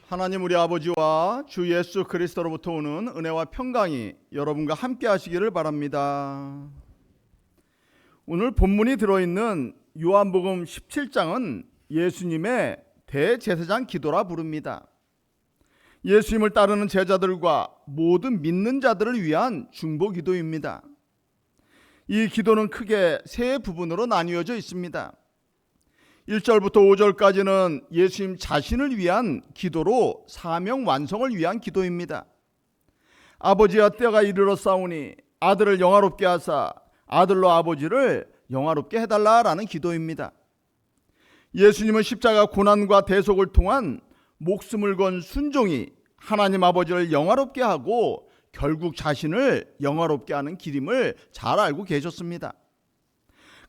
하나님 우리 아버지와 주 예수 그리스도로부터 오는 은혜와 평강이 여러분과 함께 하시기를 바랍니다. 오늘 본문이 들어있는 요한복음 17장은 예수님의 대제사장 기도라 부릅니다. 예수님을 따르는 제자들과 모든 믿는 자들을 위한 중보 기도입니다. 이 기도는 크게 세 부분으로 나뉘어져 있습니다. 1절부터 5절까지는 예수님 자신을 위한 기도로 사명 완성을 위한 기도입니다. 아버지야 때가 이르렀사오니 아들을 영화롭게 하사 아들로 아버지를 영화롭게 해달라라는 기도입니다. 예수님은 십자가 고난과 대속을 통한 목숨을 건 순종이 하나님 아버지를 영화롭게 하고 결국 자신을 영화롭게 하는 길임을 잘 알고 계셨습니다.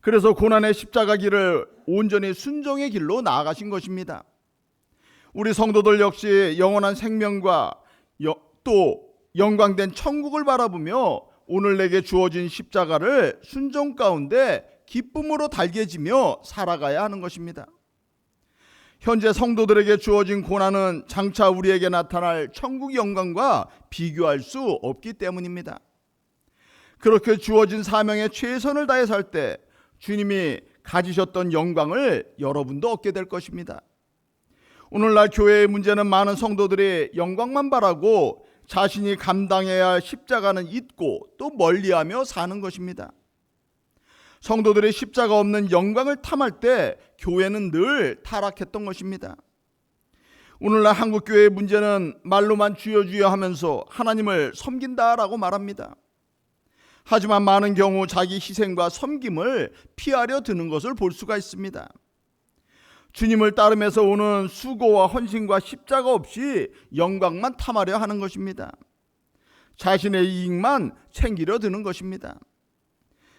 그래서 고난의 십자가 길을 온전히 순종의 길로 나아가신 것입니다. 우리 성도들 역시 영원한 생명과 또 영광된 천국을 바라보며 오늘 내게 주어진 십자가를 순종 가운데 기쁨으로 달개지며 살아가야 하는 것입니다. 현재 성도들에게 주어진 고난은 장차 우리에게 나타날 천국 영광과 비교할 수 없기 때문입니다. 그렇게 주어진 사명에 최선을 다해 살 때 주님이 가지셨던 영광을 여러분도 얻게 될 것입니다. 오늘날 교회의 문제는 많은 성도들이 영광만 바라고 자신이 감당해야 할 십자가는 잊고 또 멀리하며 사는 것입니다. 성도들이 십자가 없는 영광을 탐할 때 교회는 늘 타락했던 것입니다. 오늘날 한국교회의 문제는 말로만 주여 주여 하면서 하나님을 섬긴다라고 말합니다. 하지만 많은 경우 자기 희생과 섬김을 피하려 드는 것을 볼 수가 있습니다. 주님을 따르면서 오는 수고와 헌신과 십자가 없이 영광만 탐하려 하는 것입니다. 자신의 이익만 챙기려 드는 것입니다.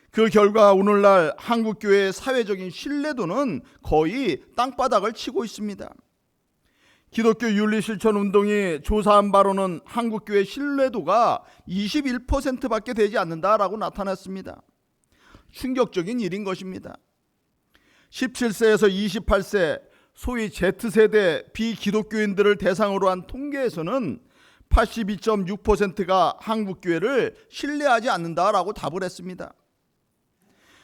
그 결과 오늘날 한국교회의 사회적인 신뢰도는 거의 땅바닥을 치고 있습니다. 기독교 윤리실천운동이 조사한 바로는 한국교회 신뢰도가 21%밖에 되지 않는다라고 나타났습니다. 충격적인 일인 것입니다. 17세에서 28세 소위 Z세대 비기독교인들을 대상으로 한 통계에서는 82.6%가 한국교회를 신뢰하지 않는다라고 답을 했습니다.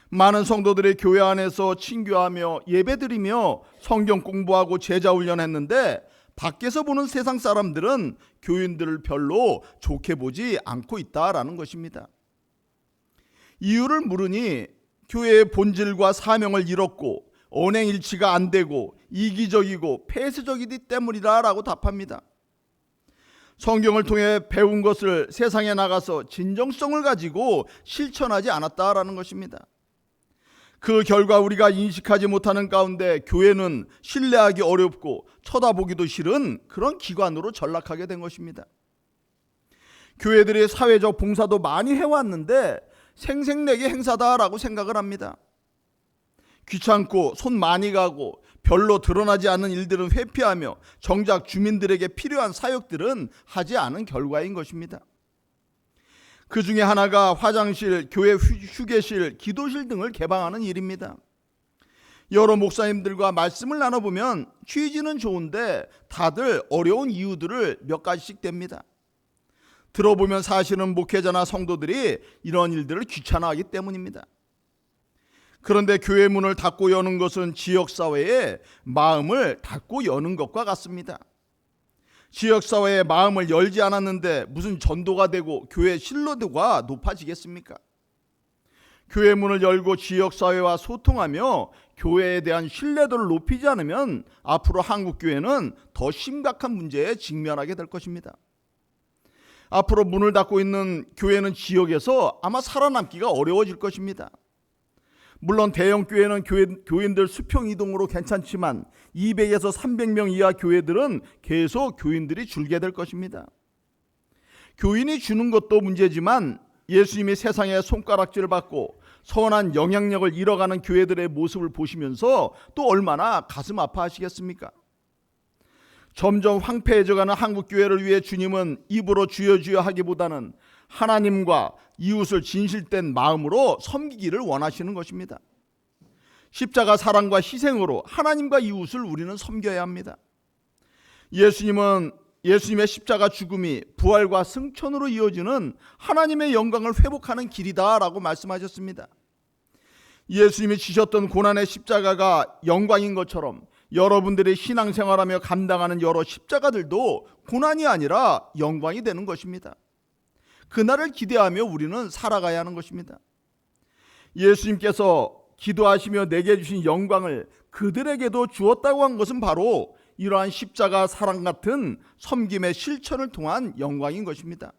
많은 성도들이 교회 안에서 친교하며 예배드리며 성경 공부하고 제자 훈련했는데 밖에서 보는 세상 사람들은 교인들을 별로 좋게 보지 않고 있다라는 것입니다. 이유를 물으니 교회의 본질과 사명을 잃었고 언행일치가 안 되고 이기적이고 폐쇄적이기 때문이라고 답합니다. 성경을 통해 배운 것을 세상에 나가서 진정성을 가지고 실천하지 않았다라는 것입니다. 그 결과 우리가 인식하지 못하는 가운데 교회는 신뢰하기 어렵고 쳐다보기도 싫은 그런 기관으로 전락하게 된 것입니다. 교회들이 사회적 봉사도 많이 해왔는데 생색내기 행사다라고 생각을 합니다. 귀찮고 손 많이 가고 별로 드러나지 않는 일들은 회피하며 정작 주민들에게 필요한 사역들은 하지 않은 결과인 것입니다. 그 중에 하나가 화장실, 교회 휴게실, 기도실 등을 개방하는 일입니다. 여러 목사님들과 말씀을 나눠보면 취지는 좋은데 다들 어려운 이유들을 몇 가지씩 댑니다. 들어보면 사실은 목회자나 성도들이 이런 일들을 귀찮아하기 때문입니다. 그런데 교회 문을 닫고 여는 것은 지역사회의 마음을 닫고 여는 것과 같습니다. 지역사회의 마음을 열지 않았는데 무슨 전도가 되고 교회 신뢰도가 높아지겠습니까? 교회 문을 열고 지역사회와 소통하며 교회에 대한 신뢰도를 높이지 않으면 앞으로 한국교회는 더 심각한 문제에 직면하게 될 것입니다. 앞으로 문을 닫고 있는 교회는 지역에서 아마 살아남기가 어려워질 것입니다. 물론 대형 교회는 교인들 수평 이동으로 괜찮지만 200에서 300명 이하 교회들은 계속 교인들이 줄게 될 것입니다. 교인이 주는 것도 문제지만 예수님이 세상에 손가락질을 받고 선한 영향력을 잃어가는 교회들의 모습을 보시면서 또 얼마나 가슴 아파하시겠습니까? 점점 황폐해져가는 한국교회를 위해 주님은 입으로 주여 주여 하기보다는 하나님과 이웃을 진실된 마음으로 섬기기를 원하시는 것입니다. 십자가 사랑과 희생으로 하나님과 이웃을 우리는 섬겨야 합니다. 예수님의 십자가 죽음이 부활과 승천으로 이어지는 하나님의 영광을 회복하는 길이다라고 말씀하셨습니다. 예수님이 지셨던 고난의 십자가가 영광인 것처럼 여러분들이 신앙생활하며 감당하는 여러 십자가들도 고난이 아니라 영광이 되는 것입니다. 그날을 기대하며 우리는 살아가야 하는 것입니다. 예수님께서 기도하시며 내게 주신 영광을 그들에게도 주었다고 한 것은 바로 이러한 십자가 사랑 같은 섬김의 실천을 통한 영광인 것입니다.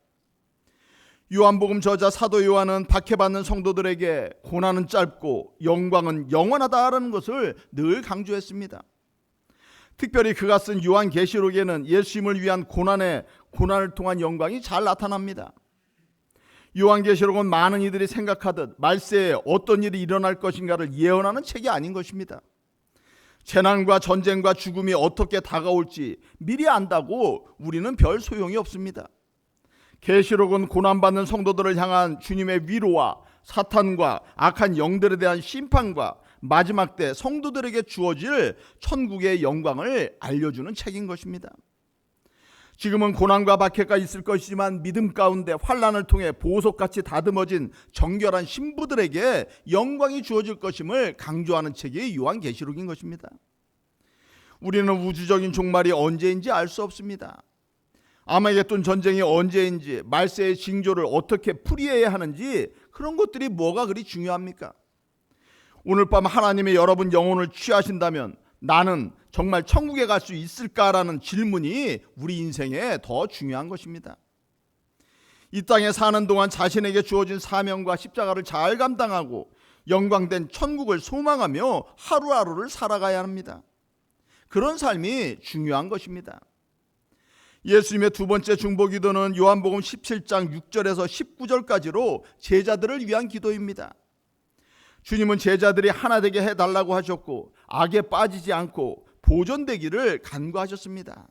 요한복음 저자 사도 요한은 박해받는 성도들에게 고난은 짧고 영광은 영원하다라는 것을 늘 강조했습니다. 특별히 그가 쓴 요한계시록에는 예수님을 위한 고난을 통한 영광이 잘 나타납니다. 요한계시록은 많은 이들이 생각하듯 말세에 어떤 일이 일어날 것인가를 예언하는 책이 아닌 것입니다. 재난과 전쟁과 죽음이 어떻게 다가올지 미리 안다고 우리는 별 소용이 없습니다. 계시록은 고난받는 성도들을 향한 주님의 위로와 사탄과 악한 영들에 대한 심판과 마지막 때 성도들에게 주어질 천국의 영광을 알려주는 책인 것입니다. 지금은 고난과 박해가 있을 것이지만 믿음 가운데 환난을 통해 보석같이 다듬어진 정결한 신부들에게 영광이 주어질 것임을 강조하는 책이 요한계시록인 것입니다. 우리는 우주적인 종말이 언제인지 알 수 없습니다. 아마겟돈 전쟁이 언제인지, 말세의 징조를 어떻게 풀이해야 하는지, 그런 것들이 뭐가 그리 중요합니까? 오늘 밤 하나님의 여러분 영혼을 취하신다면 나는 정말 천국에 갈 수 있을까라는 질문이 우리 인생에 더 중요한 것입니다. 이 땅에 사는 동안 자신에게 주어진 사명과 십자가를 잘 감당하고 영광된 천국을 소망하며 하루하루를 살아가야 합니다. 그런 삶이 중요한 것입니다. 예수님의 두 번째 중보기도는 요한복음 17장 6절에서 19절까지로 제자들을 위한 기도입니다. 주님은 제자들이 하나 되게 해달라고 하셨고 악에 빠지지 않고 보존되기를 간구하셨습니다.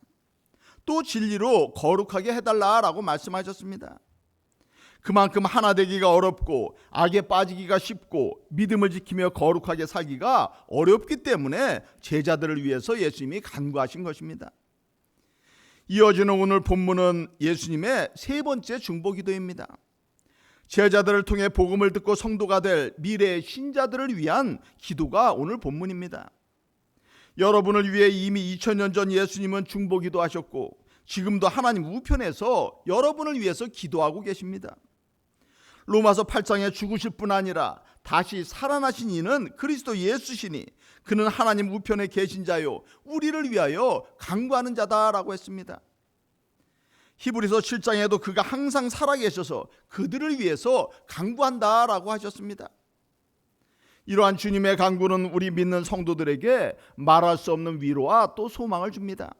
또 진리로 거룩하게 해달라고 말씀하셨습니다. 그만큼 하나 되기가 어렵고 악에 빠지기가 쉽고 믿음을 지키며 거룩하게 살기가 어렵기 때문에 제자들을 위해서 예수님이 간구하신 것입니다. 이어지는 오늘 본문은 예수님의 세 번째 중보기도입니다. 제자들을 통해 복음을 듣고 성도가 될 미래의 신자들을 위한 기도가 오늘 본문입니다. 여러분을 위해 이미 2000년 전 예수님은 중보기도 하셨고 지금도 하나님 우편에서 여러분을 위해서 기도하고 계십니다. 로마서 8장에 죽으실 뿐 아니라 다시 살아나신 이는 그리스도 예수시니 그는 하나님 우편에 계신 자요 우리를 위하여 간구하는 자다라고 했습니다. 히브리서 7장에도 그가 항상 살아계셔서 그들을 위해서 간구한다라고 하셨습니다. 이러한 주님의 간구는 우리 믿는 성도들에게 말할 수 없는 위로와 또 소망을 줍니다.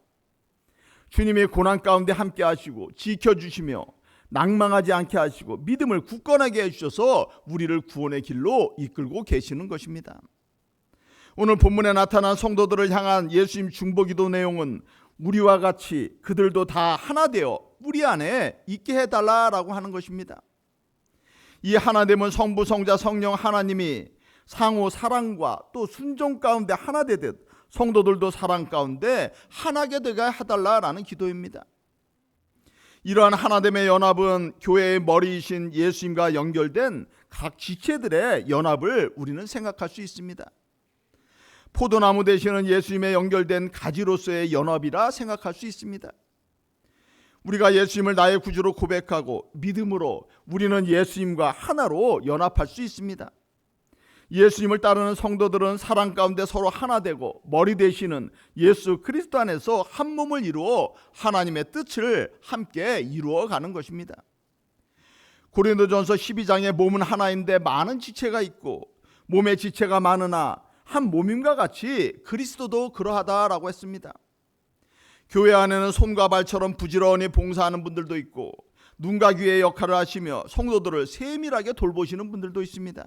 주님이 고난 가운데 함께 하시고 지켜주시며 낭망하지 않게 하시고 믿음을 굳건하게 해주셔서 우리를 구원의 길로 이끌고 계시는 것입니다. 오늘 본문에 나타난 성도들을 향한 예수님 중보기도 내용은 우리와 같이 그들도 다 하나 되어 우리 안에 있게 해달라라고 하는 것입니다. 이 하나됨은 성부, 성자, 성령 하나님이 상호 사랑과 또 순종 가운데 하나 되듯 성도들도 사랑 가운데 하나게 되게 해달라라는 기도입니다. 이러한 하나됨의 연합은 교회의 머리이신 예수님과 연결된 각 지체들의 연합을 우리는 생각할 수 있습니다. 포도나무 되시는 예수님에 연결된 가지로서의 연합이라 생각할 수 있습니다. 우리가 예수님을 나의 구주로 고백하고 믿음으로 우리는 예수님과 하나로 연합할 수 있습니다. 예수님을 따르는 성도들은 사랑 가운데 서로 하나 되고 머리 되시는 예수 그리스도 안에서 한 몸을 이루어 하나님의 뜻을 함께 이루어 가는 것입니다. 고린도전서 12장에 몸은 하나인데 많은 지체가 있고 몸의 지체가 많으나 한 몸임과 같이 그리스도도 그러하다라고 했습니다. 교회 안에는 손과 발처럼 부지런히 봉사하는 분들도 있고 눈과 귀의 역할을 하시며 성도들을 세밀하게 돌보시는 분들도 있습니다.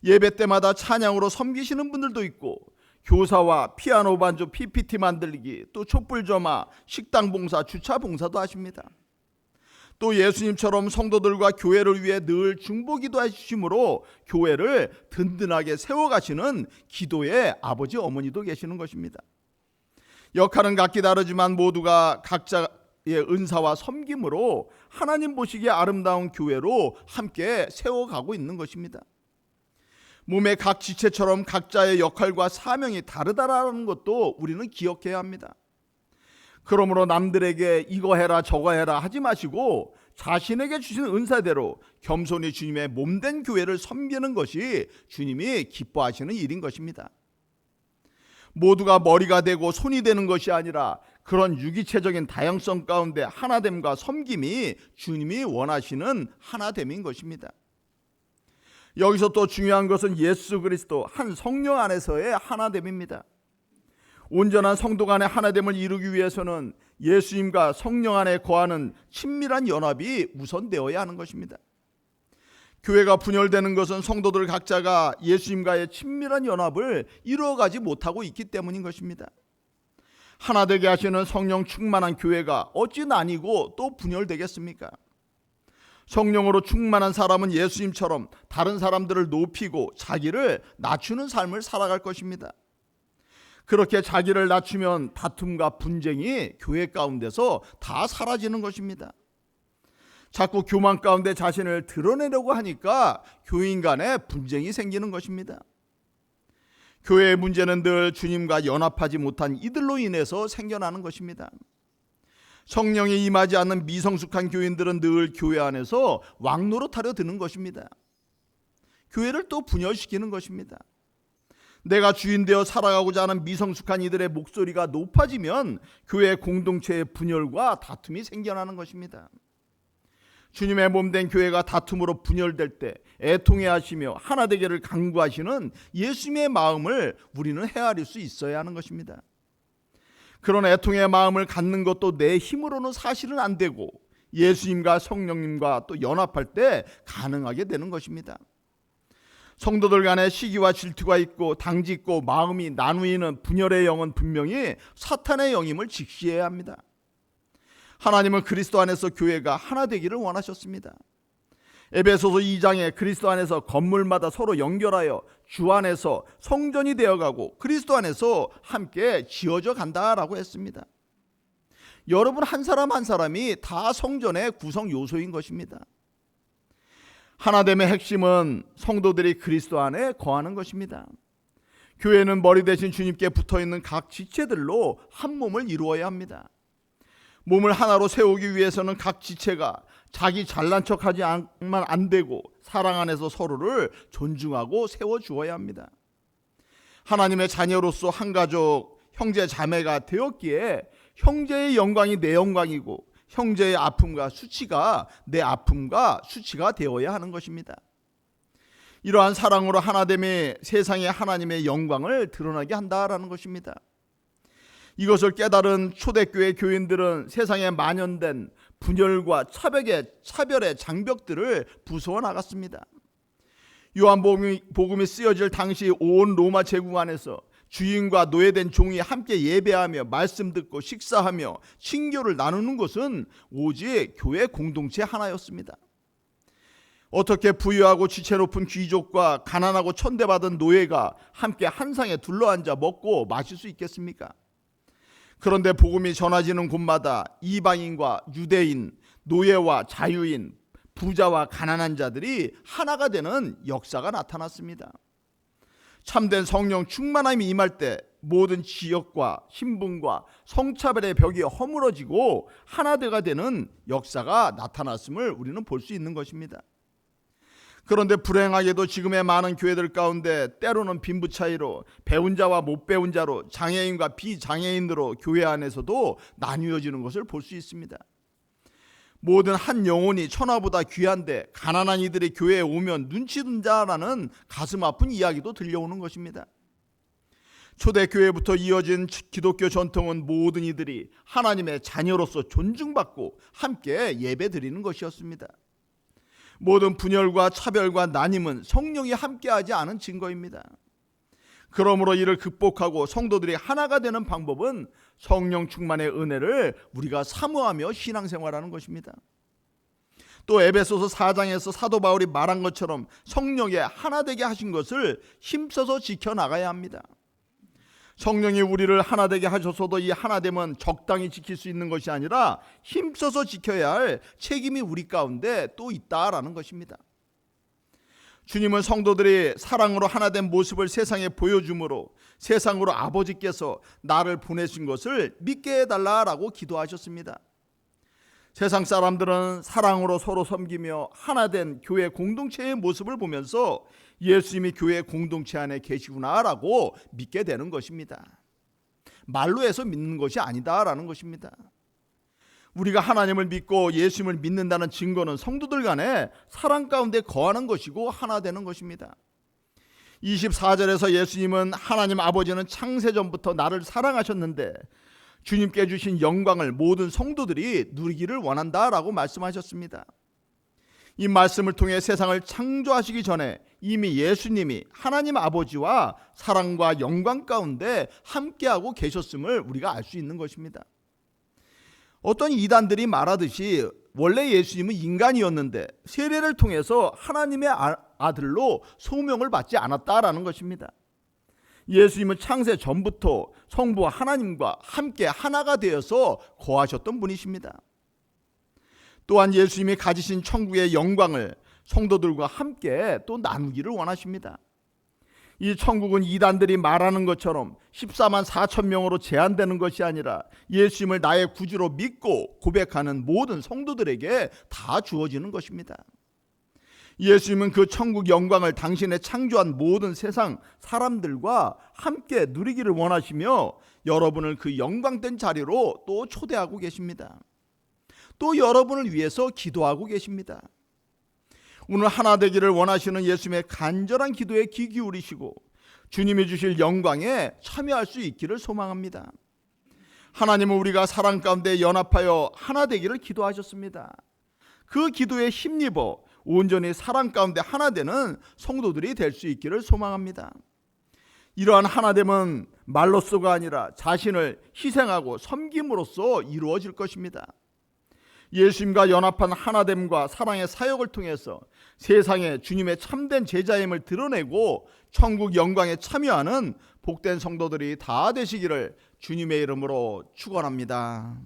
예배 때마다 찬양으로 섬기시는 분들도 있고 교사와 피아노 반주 PPT 만들기 또 촛불 점화 식당 봉사 주차 봉사도 하십니다. 또 예수님처럼 성도들과 교회를 위해 늘 중보기도 하심으로 교회를 든든하게 세워가시는 기도의 아버지 어머니도 계시는 것입니다. 역할은 각기 다르지만 모두가 각자의 은사와 섬김으로 하나님 보시기에 아름다운 교회로 함께 세워가고 있는 것입니다. 몸의 각 지체처럼 각자의 역할과 사명이 다르다라는 것도 우리는 기억해야 합니다. 그러므로 남들에게 이거 해라 저거 해라 하지 마시고 자신에게 주신 은사대로 겸손히 주님의 몸된 교회를 섬기는 것이 주님이 기뻐하시는 일인 것입니다. 모두가 머리가 되고 손이 되는 것이 아니라 그런 유기체적인 다양성 가운데 하나됨과 섬김이 주님이 원하시는 하나됨인 것입니다. 여기서 또 중요한 것은 예수 그리스도 한 성령 안에서의 하나됨입니다. 온전한 성도 간의 하나됨을 이루기 위해서는 예수님과 성령 안에 거하는 친밀한 연합이 우선되어야 하는 것입니다. 교회가 분열되는 것은 성도들 각자가 예수님과의 친밀한 연합을 이루어가지 못하고 있기 때문인 것입니다. 하나 되게 하시는 성령 충만한 교회가 어찌 나뉘고 또 분열되겠습니까? 성령으로 충만한 사람은 예수님처럼 다른 사람들을 높이고 자기를 낮추는 삶을 살아갈 것입니다. 그렇게 자기를 낮추면 다툼과 분쟁이 교회 가운데서 다 사라지는 것입니다. 자꾸 교만 가운데 자신을 드러내려고 하니까 교인 간에 분쟁이 생기는 것입니다. 교회의 문제는 늘 주님과 연합하지 못한 이들로 인해서 생겨나는 것입니다. 성령이 임하지 않는 미성숙한 교인들은 늘 교회 안에서 왕노릇하려 드는 것입니다. 교회를 또 분열시키는 것입니다. 내가 주인 되어 살아가고자 하는 미성숙한 이들의 목소리가 높아지면 교회 공동체의 분열과 다툼이 생겨나는 것입니다. 주님의 몸된 교회가 다툼으로 분열될 때 애통해 하시며 하나 되기를 간구하시는 예수님의 마음을 우리는 헤아릴 수 있어야 하는 것입니다. 그런 애통의 마음을 갖는 것도 내 힘으로는 사실은 안 되고 예수님과 성령님과 또 연합할 때 가능하게 되는 것입니다. 성도들 간에 시기와 질투가 있고 당짓고 마음이 나누이는 분열의 영은 분명히 사탄의 영임을 직시해야 합니다. 하나님은 그리스도 안에서 교회가 하나 되기를 원하셨습니다. 에베소서 2장에 그리스도 안에서 건물마다 서로 연결하여 주 안에서 성전이 되어가고 그리스도 안에서 함께 지어져 간다라고 했습니다. 여러분 한 사람 한 사람이 다 성전의 구성 요소인 것입니다. 하나됨의 핵심은 성도들이 그리스도 안에 거하는 것입니다. 교회는 머리 대신 주님께 붙어있는 각 지체들로 한 몸을 이루어야 합니다. 몸을 하나로 세우기 위해서는 각 지체가 자기 잘난 척하지 않으면 안 되고 사랑 안에서 서로를 존중하고 세워주어야 합니다. 하나님의 자녀로서 한 가족 형제 자매가 되었기에 형제의 영광이 내 영광이고 형제의 아픔과 수치가 내 아픔과 수치가 되어야 하는 것입니다. 이러한 사랑으로 하나됨이 세상에 하나님의 영광을 드러나게 한다라는 것입니다. 이것을 깨달은 초대교회 교인들은 세상에 만연된 분열과 차별의 장벽들을 부수어 나갔습니다. 요한복음이 쓰여질 당시 온 로마 제국 안에서 주인과 노예된 종이 함께 예배하며 말씀 듣고 식사하며 친교를 나누는 것은 오직 교회 공동체 하나였습니다. 어떻게 부유하고 지체 높은 귀족과 가난하고 천대받은 노예가 함께 한 상에 둘러앉아 먹고 마실 수 있겠습니까? 그런데 복음이 전해지는 곳마다 이방인과 유대인, 노예와 자유인, 부자와 가난한 자들이 하나가 되는 역사가 나타났습니다. 참된 성령 충만함이 임할 때 모든 지역과 신분과 성차별의 벽이 허물어지고 하나되가 되는 역사가 나타났음을 우리는 볼 수 있는 것입니다. 그런데 불행하게도 지금의 많은 교회들 가운데 때로는 빈부 차이로 배운 자와 못 배운 자로 장애인과 비장애인으로 교회 안에서도 나뉘어지는 것을 볼 수 있습니다. 모든 한 영혼이 천하보다 귀한데 가난한 이들이 교회에 오면 눈치 둔다라는 가슴 아픈 이야기도 들려오는 것입니다. 초대교회부터 이어진 기독교 전통은 모든 이들이 하나님의 자녀로서 존중받고 함께 예배드리는 것이었습니다. 모든 분열과 차별과 나님은 성령이 함께하지 않은 증거입니다. 그러므로 이를 극복하고 성도들이 하나가 되는 방법은 성령 충만의 은혜를 우리가 사모하며 신앙생활하는 것입니다. 또 에베소서 4장에서 사도 바울이 말한 것처럼 성령에 하나 되게 하신 것을 힘써서 지켜나가야 합니다. 성령이 우리를 하나 되게 하셔서도 이 하나됨은 적당히 지킬 수 있는 것이 아니라 힘써서 지켜야 할 책임이 우리 가운데 또 있다라는 것입니다. 주님은 성도들이 사랑으로 하나된 모습을 세상에 보여줌으로 세상으로 아버지께서 나를 보내신 것을 믿게 해달라라고 기도하셨습니다. 세상 사람들은 사랑으로 서로 섬기며 하나된 교회 공동체의 모습을 보면서 예수님이 교회 공동체 안에 계시구나라고 믿게 되는 것입니다. 말로 해서 믿는 것이 아니다라는 것입니다. 우리가 하나님을 믿고 예수님을 믿는다는 증거는 성도들 간에 사랑 가운데 거하는 것이고 하나 되는 것입니다. 24절에서 예수님은 하나님 아버지는 창세전부터 나를 사랑하셨는데 주님께 주신 영광을 모든 성도들이 누리기를 원한다라고 말씀하셨습니다. 이 말씀을 통해 세상을 창조하시기 전에 이미 예수님이 하나님 아버지와 사랑과 영광 가운데 함께하고 계셨음을 우리가 알 수 있는 것입니다. 어떤 이단들이 말하듯이 원래 예수님은 인간이었는데 세례를 통해서 하나님의 아들로 소명을 받지 않았다라는 것입니다. 예수님은 창세 전부터 성부와 하나님과 함께 하나가 되어서 거하셨던 분이십니다. 또한 예수님이 가지신 천국의 영광을 성도들과 함께 또 나누기를 원하십니다. 이 천국은 이단들이 말하는 것처럼 14만 4천 명으로 제한되는 것이 아니라 예수님을 나의 구주로 믿고 고백하는 모든 성도들에게 다 주어지는 것입니다. 예수님은 그 천국 영광을 당신의 창조한 모든 세상 사람들과 함께 누리기를 원하시며 여러분을 그 영광된 자리로 또 초대하고 계십니다. 또 여러분을 위해서 기도하고 계십니다. 오늘 하나 되기를 원하시는 예수님의 간절한 기도에 귀 기울이시고 주님이 주실 영광에 참여할 수 있기를 소망합니다. 하나님은 우리가 사랑 가운데 연합하여 하나 되기를 기도하셨습니다. 그 기도에 힘입어 온전히 사랑 가운데 하나 되는 성도들이 될 수 있기를 소망합니다. 이러한 하나됨은 말로서가 아니라 자신을 희생하고 섬김으로써 이루어질 것입니다. 예수님과 연합한 하나됨과 사랑의 사역을 통해서 세상에 주님의 참된 제자임을 드러내고 천국 영광에 참여하는 복된 성도들이 다 되시기를 주님의 이름으로 축원합니다.